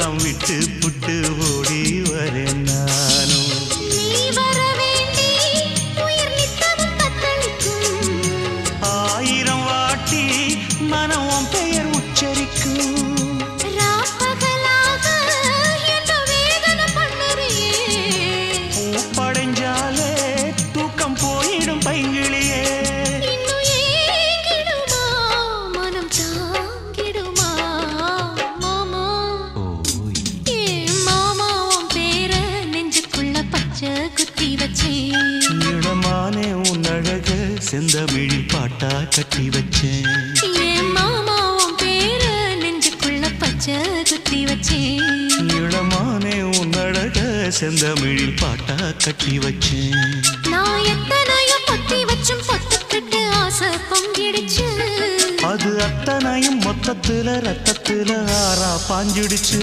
எல்லாம் விட்டு புட்டு ஓடி வரேன் நானும். நீ வர வேண்டி உயிர் நித்தமும் தத்தளிக்கும். 1000 வாட்டி மனம் உன் பெயர் உச்சரிக்கும். ராப்பகலாக என்ன வேதனை பண்ணுறியே. பூப்படைஞ்சாலே தூக்கம் போயிடும் பைங்கிளியே. இன்னும் ஏங்கிடுமா மனம் தாங்கிடுமா மாமா. ஏ மாமா உன் பேர நெஞ்சுக்குள்ள பச்சை குத்தி வச்சேன். இடமானே உன் அழக செந்தமிழில் பாட்டா கட்டி வச்சேன். ஏ மாமா உன் பேர நெஞ்சுக்குள்ள பச்சை குத்தி வச்சேன். இடமானே உன் அழக செந்தமிழில் பாட்டா கட்டி வச்சேன். நான் எத்தனையோ பொத்தி வச்சும் பொத்துக்கிட்டு ஆசை பொங்கிடுச்சு. அது அத்தனையும் மொத்தத்துல ரத்தத்துல ஆறா பாஞ்சிடுச்சு.